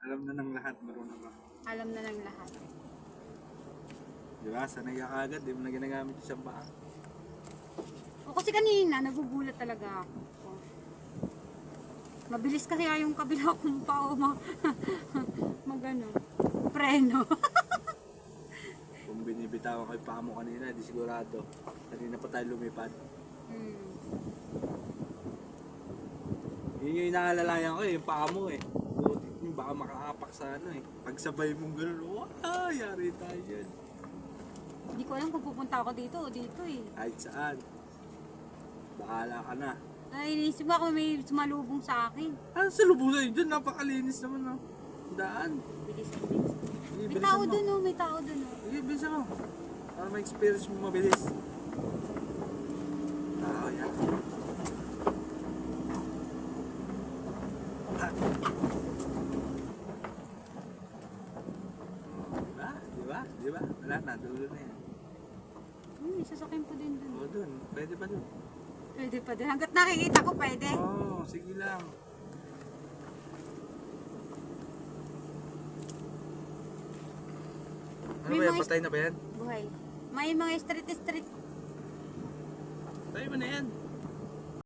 Alam na ng lahat, marunong ka. Alam na ng lahat. Di ba? Sanay ka agad, di mo na ginagamit yung paa. O kasi kanina, nagugulat talaga ako. Mabilis kasi yung kabila kong pao magano, preno. Kung binibitawan ko yung paa mo kanina, di sigurado. Kanina pa tayo lumipad. Yun yung inaalalayan ko eh, yung paa mo eh. Buti, baka makaapak sa ano eh. Pag sabay mong gano'n, yari tayo yan. Hindi ko alam kung pupunta ako dito o dito eh. Kahit saan. Bahala ka na. Ay, inisip ako may sumalubong sa akin. Ano sa lubong sa'yo dyan? Napakalinis naman no. Daan. Bilis. Sige, May bilisan tao mo. dun oh, may tao dun oh. Sige, bilisan mo. Para ma-experience mo mabilis. Yan. Diba? Wala na, dulo na yan. May sasakyan pa din dun. O, dun. Pwede pa dun. Pwede pa din. Hanggat nakikita ko pwede. Sige lang. Ano May ba yan? mga Patay na ba yan? Buhay. May mga street. Patay mo na yan.